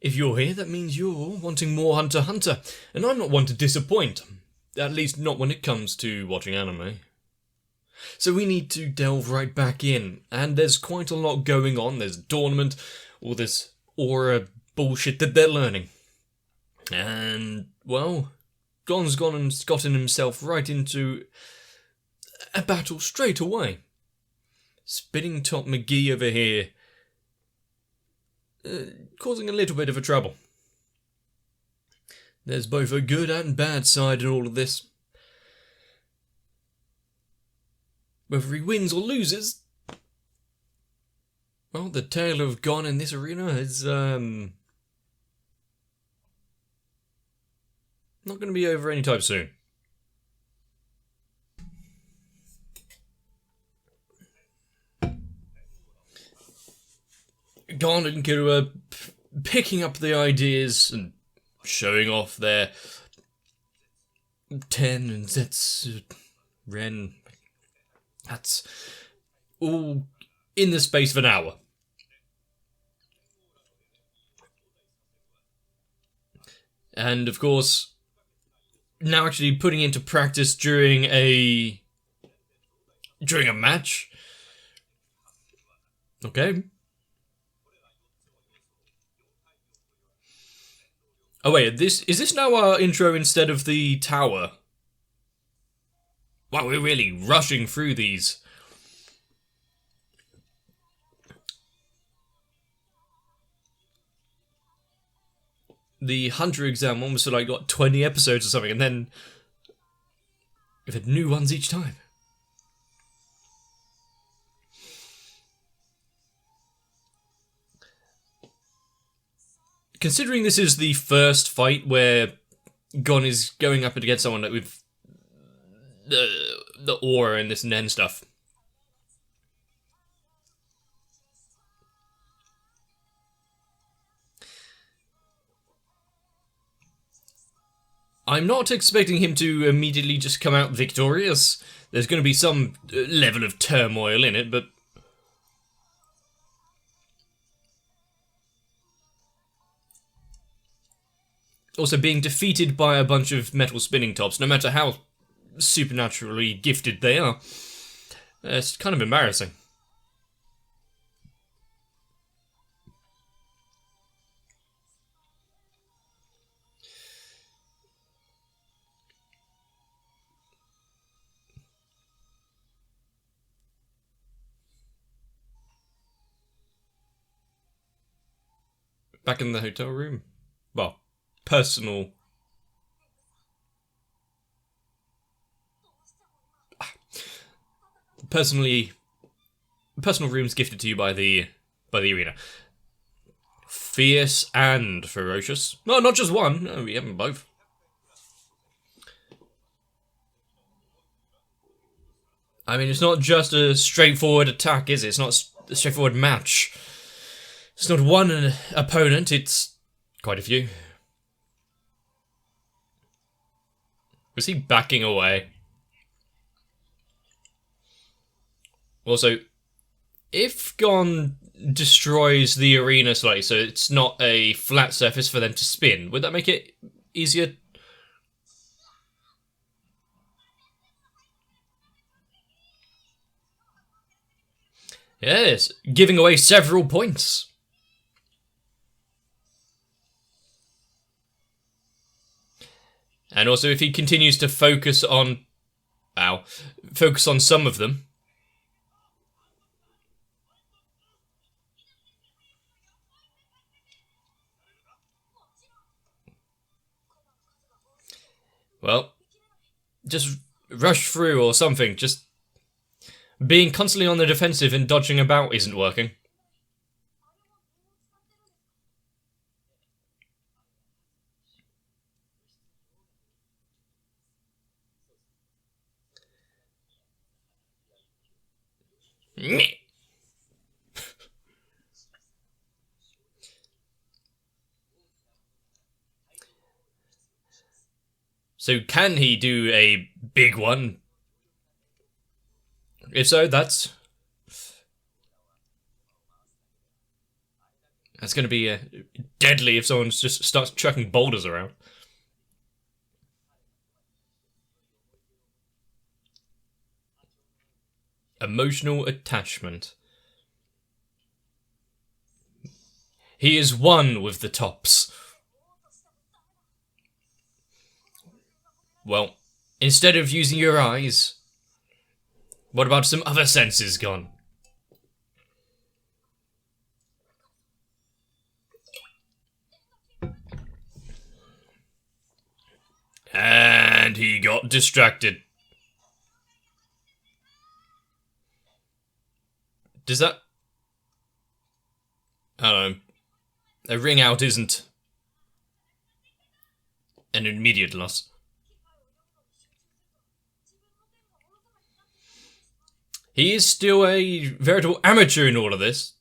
If you're here, that means you're wanting more Hunter x Hunter, and I'm not one to disappoint. At least not when it comes to watching anime. So we need to delve right back in, and there's quite a lot going on. There's a tournament, all this aura bullshit that they're learning. And, well, Gon's gone and gotten himself right into a battle straight away. Spinning Top McGee over here, causing a little bit of a trouble. There's both a good and bad side in all of this. Whether he wins or loses, well, the tale of Gon in this arena is not going to be over anytime soon. Gon and Killua picking up the ideas and showing off their Ten and Zetsu, Ren. That's all in the space of an hour. And of course, now actually putting into practice during a match. Okay. Oh wait, is this now our intro instead of the tower? Wow, we're really rushing through these. The Hunter exam almost like got 20 episodes or something, and then we've had new ones each time. Considering this is the first fight where Gon is going up against someone with the aura and this Nen stuff. I'm not expecting him to immediately just come out victorious. There's going to be some level of turmoil in it, but also being defeated by a bunch of metal spinning tops, no matter how supernaturally gifted they are, it's kind of embarrassing. Back in the hotel room. Well, personal personal rooms gifted to you by the arena. Fierce and ferocious. No, not just one. No, we have them both. I mean, it's not just a straightforward attack, is it? It's not a straightforward match. It's not one opponent, it's quite a few. Was he backing away? Also, if Gon destroys the arena slightly so it's not a flat surface for them to spin, would that make it easier? Yes, giving away several points. And also, if he continues to focus on some of them. Well, just rush through or something. Just being constantly on the defensive and dodging about isn't working. So can he do a big one? If so, that's... That's going to be deadly if someone just starts chucking boulders around. Emotional attachment. He is one with the tops. Well, instead of using your eyes, what about some other senses gone? And he got distracted. Does that... I don't know. A ring out isn't an immediate loss. He is still a veritable amateur in all of this.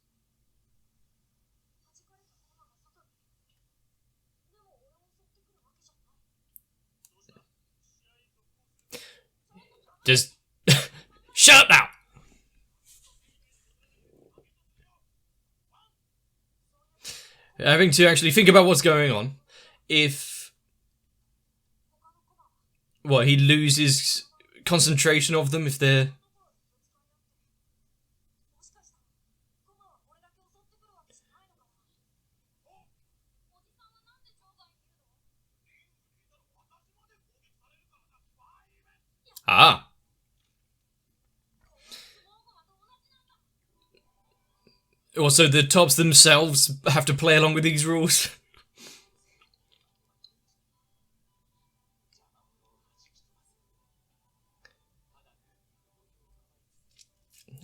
Just... Shut up now! Having to actually think about what's going on. If... What, he loses concentration of them if they're... Ah. Also, the tops themselves have to play along with these rules.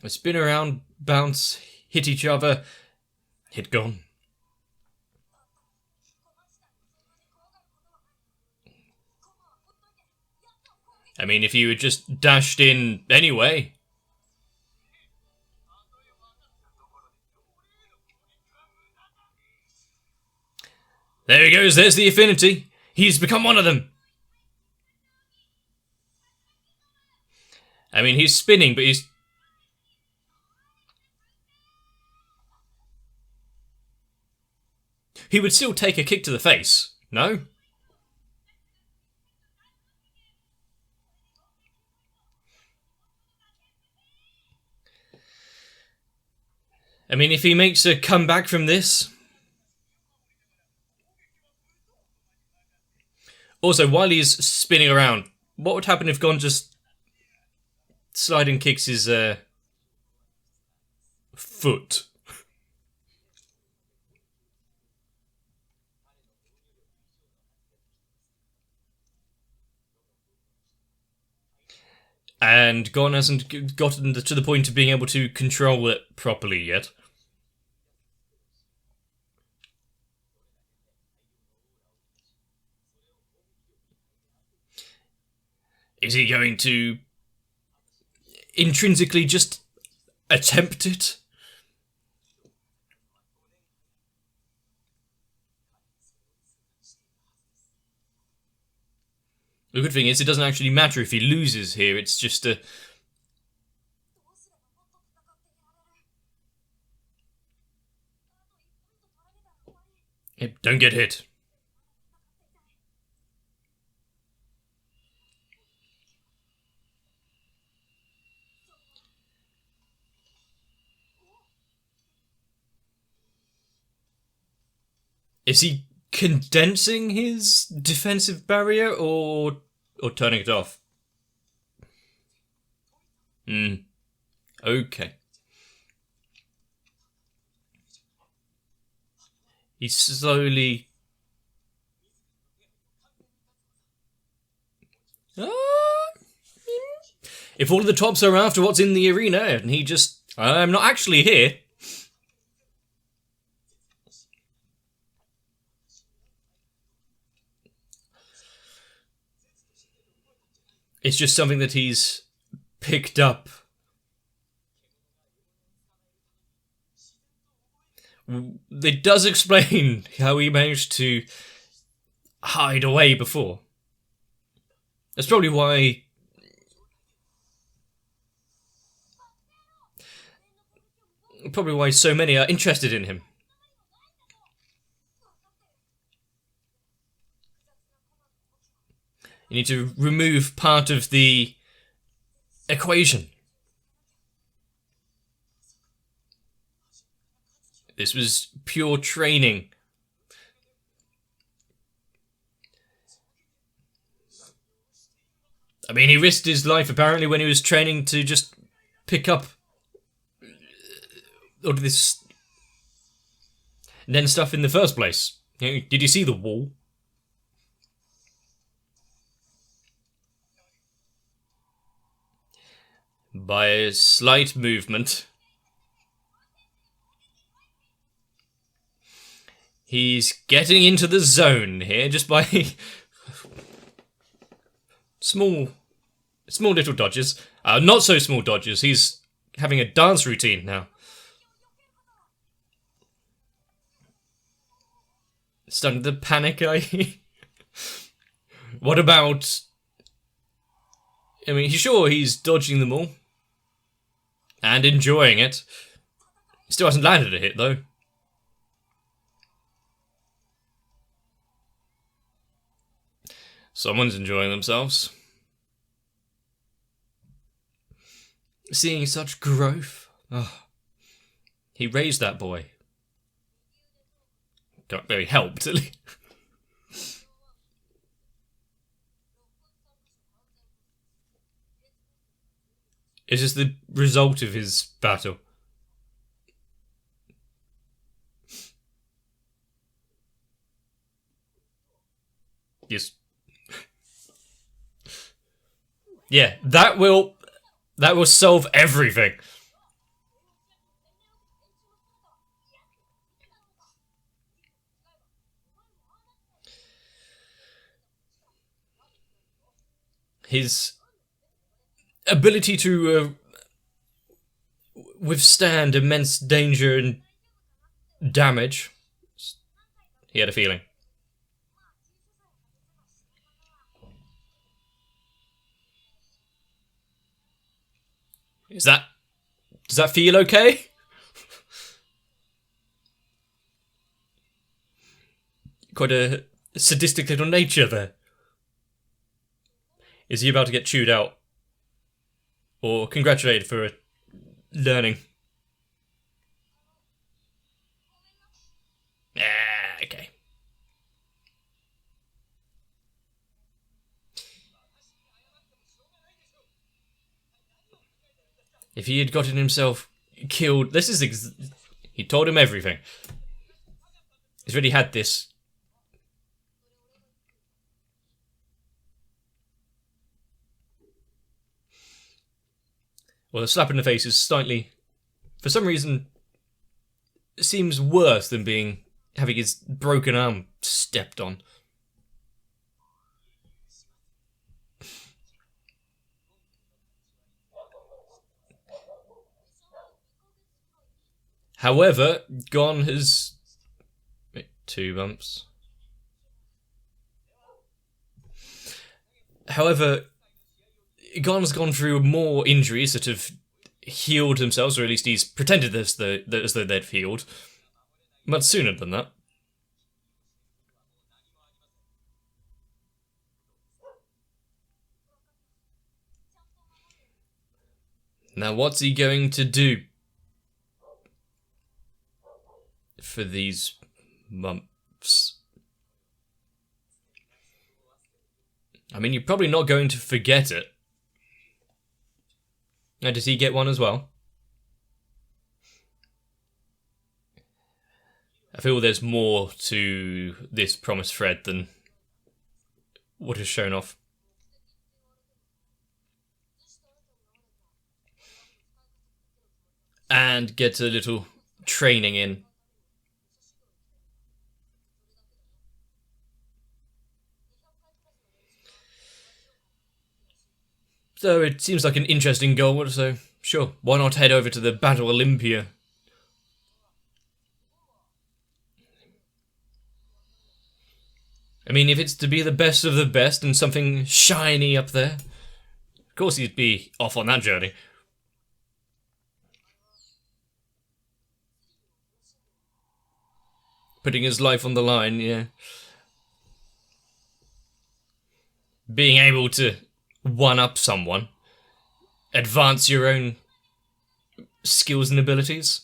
They spin around, bounce, hit each other, hit gone. I mean, if you had just dashed in anyway... There he goes, there's the affinity. He's become one of them. I mean, he's spinning, but he's... He would still take a kick to the face, no? I mean, if he makes a comeback from this... Also, while he's spinning around, what would happen if Gon just sliding kicks his foot? And Gon hasn't gotten to the point of being able to control it properly yet. Is he going to intrinsically just attempt it? The good thing is it doesn't actually matter if he loses here, it's just a... Don't get hit. Is he condensing his defensive barrier or turning it off? Okay. He's slowly... If all of the tops are after what's in the arena and he just... I'm not actually here. It's just something that he's picked up. It does explain how he managed to hide away before. That's probably why... so many are interested in him. You need to remove part of the equation. This was pure training. I mean, he risked his life apparently when he was training to just pick up all of this Nen stuff in the first place. Did you see the wall? By a slight movement, he's getting into the zone here just by small little dodges. Not so small dodges. He's having a dance routine now. Starting to panic, What about... I mean, he's dodging them all. And enjoying it. He still hasn't landed a hit, though. Someone's enjoying themselves. Seeing such growth. Oh. He raised that boy. Got very helped, at least. Is this the result of his battle? Yes. Yeah, that will solve everything. His ability to withstand immense danger and damage. He had a feeling. Does that feel okay? Quite a sadistic little nature there. Is he about to get chewed out? Or congratulated for learning? Okay. If he had gotten himself killed... he told him everything. He's already had this. Well, the slap in the face is slightly... For some reason, it seems worse than having his broken arm stepped on. However, Gon has... Wait, 2 bumps. However, Gon has gone through more injuries that have healed themselves, or at least he's pretended as though they'd healed, much sooner than that. Now, what's he going to do for these months? I mean, you're probably not going to forget it. Now, does he get one as well? I feel there's more to this promised thread than what is shown off. And get a little training in. So it seems like an interesting goal, so sure, why not head over to the Battle Olympia? I mean, if it's to be the best of the best and something shiny up there, of course he'd be off on that journey. Putting his life on the line, yeah. being able to one-up someone, advance your own skills and abilities.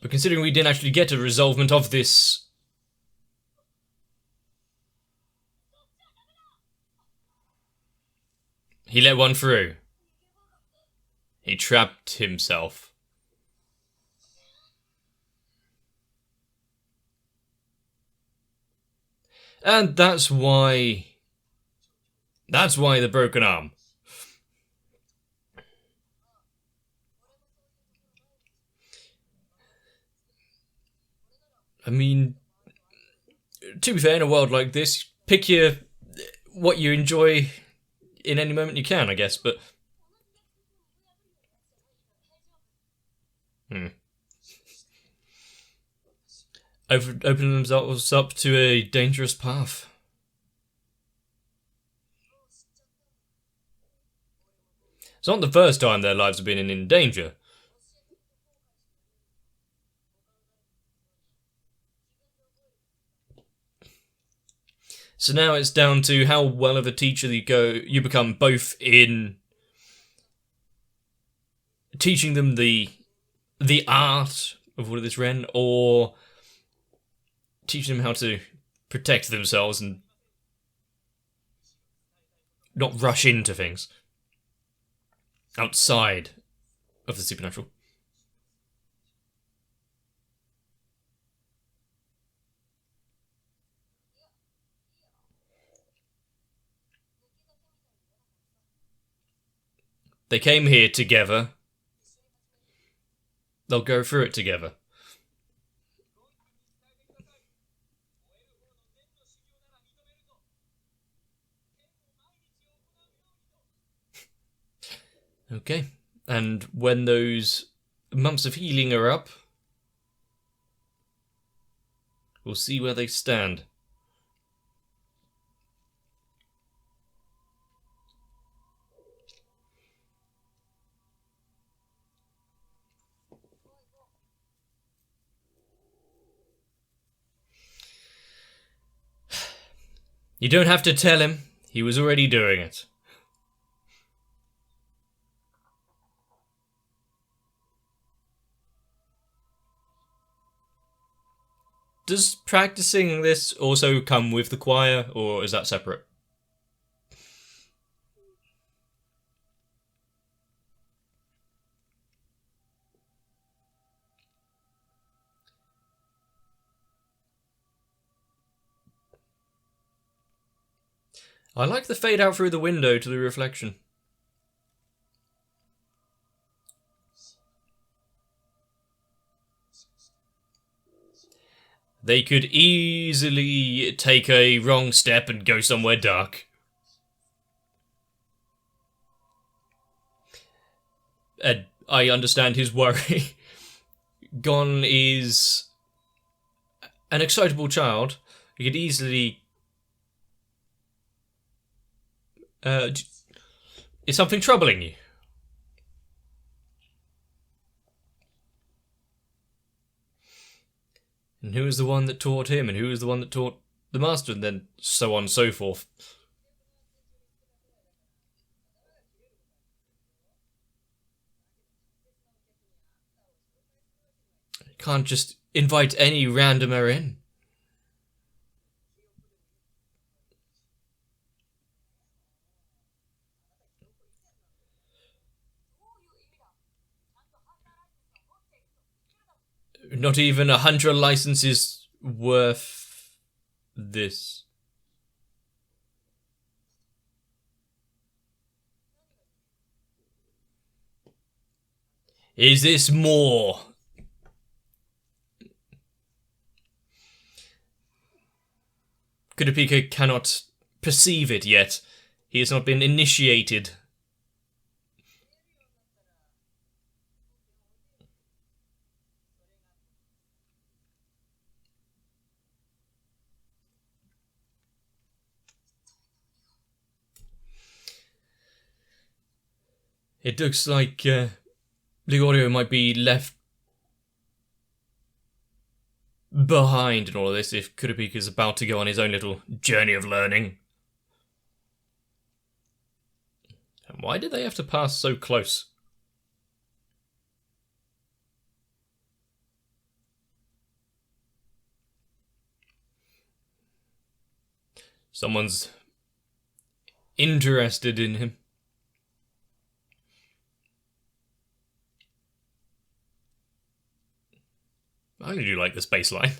But considering we didn't actually get a resolvement of this... He let one through. He trapped himself. And that's why the broken arm. I mean, to be fair, in a world like this, pick what you enjoy in any moment you can, I guess, but... Opening themselves up to a dangerous path. It's not the first time their lives have been in danger. So now it's down to how well of a teacher you become, both in teaching them the art of what is Ren, or teaching them how to protect themselves and not rush into things outside of the supernatural. They came here together. They'll go through it together. Okay, and when those months of healing are up, we'll see where they stand. You don't have to tell him. He was already doing it. Does practicing this also come with the choir, or is that separate? I like the fade out through the window to the reflection. They could easily take a wrong step and go somewhere dark. I understand his worry. Gon is an excitable child. He could easily... is something troubling you? And who is the one that taught him, and who is the one that taught the master, and then so on and so forth. You can't just invite any randomer in. Not even a hunter license is worth this. Is this more? Kurapika cannot perceive it yet. He has not been initiated. It looks like Ligorio might be left behind in all of this if Kurapika is about to go on his own little journey of learning. And why did they have to pass so close? Someone's interested in him. I really do like this baseline.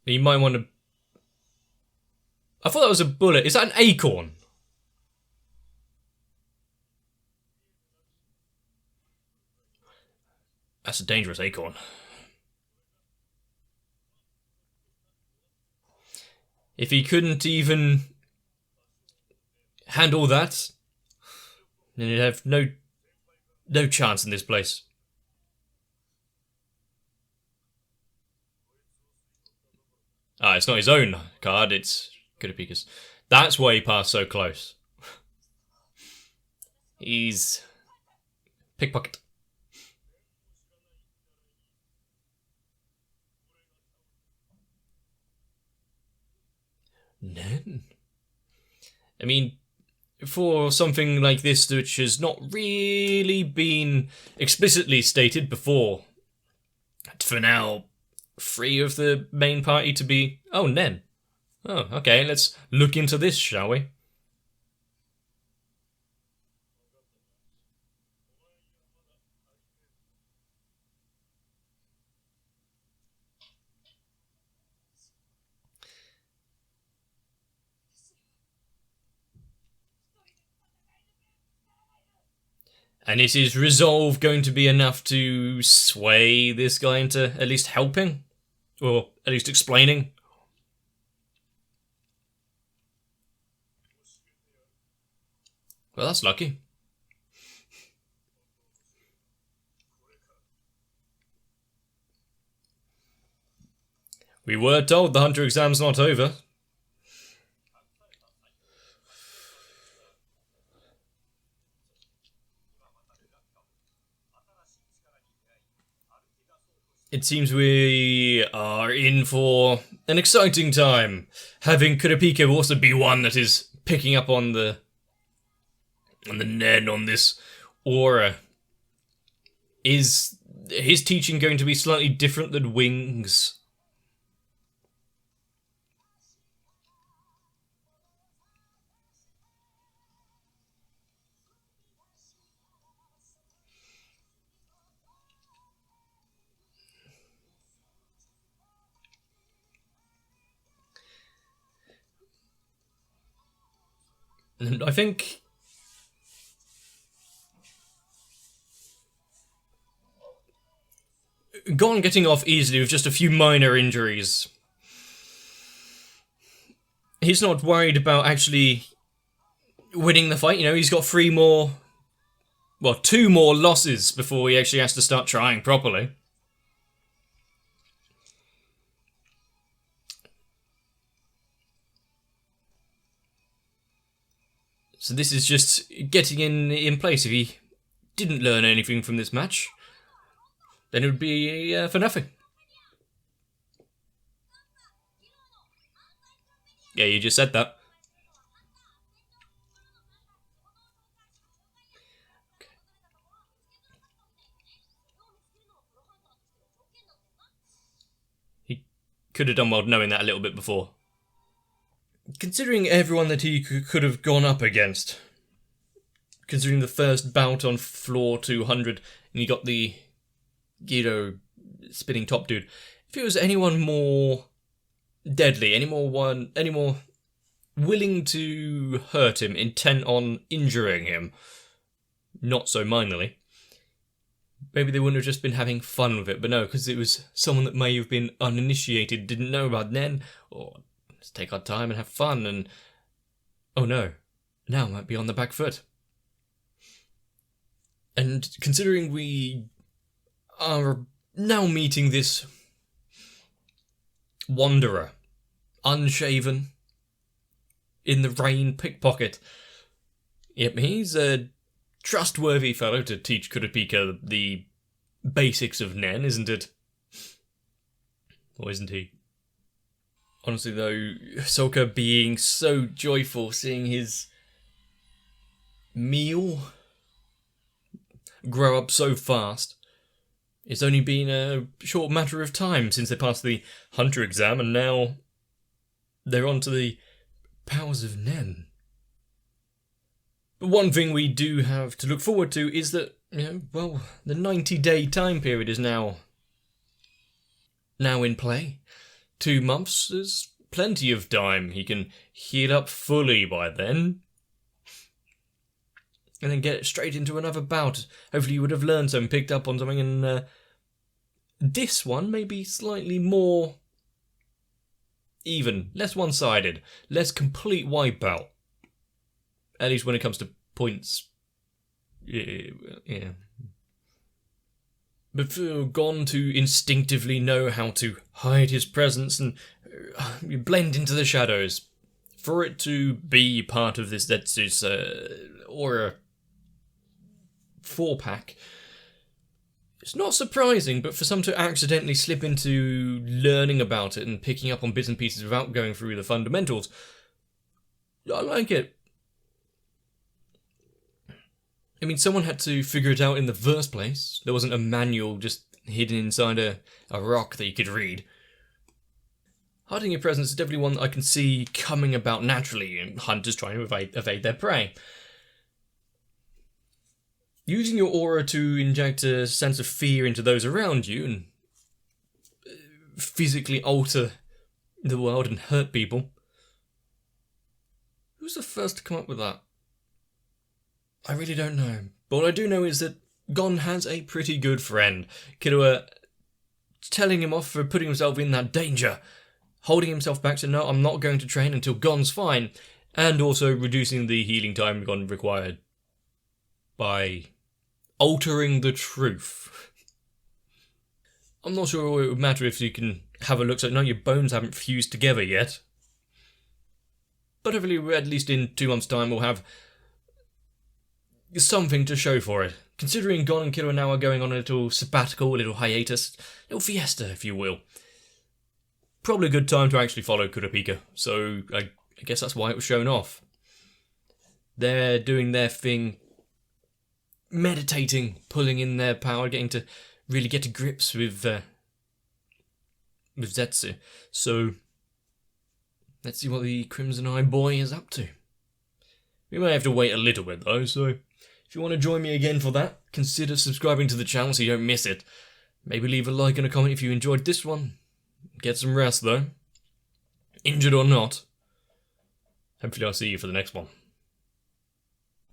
You might want to... I thought that was a bullet. Is that an acorn? That's a dangerous acorn. If he couldn't even handle that, then he'd have no chance in this place. It's not his own card, it's Kurapika's. That's why he passed so close. He's... pickpocket. Nen? I mean, for something like this which has not really been explicitly stated before, for now, free of the main party to be... Oh, Nen. Oh, okay, let's look into this, shall we? And is his resolve going to be enough to sway this guy into at least helping? Or at least explaining? Well, that's lucky. We were told the Hunter exam's not over. It seems we are in for an exciting time. Having Kurapika also be one that is picking up on the Nen on this aura. Is his teaching going to be slightly different than Wing's? And I think Gon getting off easily with just a few minor injuries. He's not worried about actually winning the fight. You know, he's got 2 more losses before he actually has to start trying properly. So this is just getting in place. If he didn't learn anything from this match, then it would be for nothing. Yeah, you just said that. He could have done well knowing that a little bit before. Considering everyone that he could have gone up against, considering the first bout on floor 200, and you got the Guido spinning top dude, if it was anyone more deadly, any more willing to hurt him, intent on injuring him, not so minorly, maybe they wouldn't have just been having fun with it. But no, because it was someone that may have been uninitiated, didn't know about Nen, or let's take our time and have fun, and oh no, now might be on the back foot. And considering we are now meeting this wanderer unshaven, in the rain, pickpocket. Yep, he's a trustworthy fellow to teach Kurapika the basics of Nen, isn't it? Or isn't he? Honestly though, Sokka being so joyful seeing his meal grow up so fast. It's only been a short matter of time since they passed the Hunter exam, and now they're on to the powers of Nen. But one thing we do have to look forward to is that, the 90-day time period is now in play. 2 months is plenty of time. He can heal up fully by then. And then get straight into another bout. Hopefully you would have learned something, picked up on something, and this one may be slightly more even, less one-sided, less complete wipeout. At least when it comes to points. Yeah. But for Gon to instinctively know how to hide his presence and blend into the shadows, for it to be part of this Zetsu's aura 4-pack, it's not surprising, but for some to accidentally slip into learning about it and picking up on bits and pieces without going through the fundamentals, I like it. I mean, someone had to figure it out in the first place. There wasn't a manual just hidden inside a rock that you could read. Hiding your presence is definitely one that I can see coming about naturally in hunters trying to evade their prey. Using your aura to inject a sense of fear into those around you and physically alter the world and hurt people. Who's the first to come up with that? I really don't know. But what I do know is that Gon has a pretty good friend. Killua telling him off for putting himself in that danger. Holding himself back to no, I'm not going to train until Gon's fine. And also reducing the healing time Gon required by altering the truth. I'm not sure it would matter if you can have a look, so no, your bones haven't fused together yet. But hopefully, at least in 2 months' time, we'll have something to show for it. Considering Gon and Killua now are going on a little sabbatical, a little hiatus, a little fiesta, if you will. Probably a good time to actually follow Kurapika, so I guess that's why it was shown off. They're doing their thing, meditating, pulling in their power, getting to really get to grips with Zetsu. So let's see what the Crimson Eye boy is up to. We may have to wait a little bit though, so if you want to join me again for that, consider subscribing to the channel so you don't miss it. Maybe leave a like and a comment if you enjoyed this one. Get some rest though. Injured or not. Hopefully I'll see you for the next one.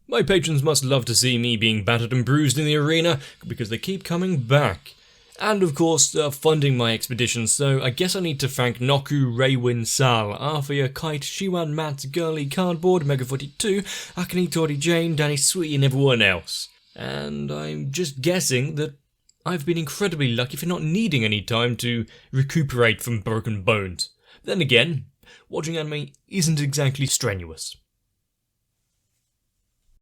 My patrons must love to see me being battered and bruised in the arena, because they keep coming back. And of course, funding my expeditions, so I guess I need to thank Noku, Raywin, Sal, Arthur, Kite, Shiwan, Matt, Girly, Cardboard, Mega42, Akane, Tori, Jane, Danny, Sweetie, and everyone else. And I'm just guessing that I've been incredibly lucky for not needing any time to recuperate from broken bones. Then again, watching anime isn't exactly strenuous.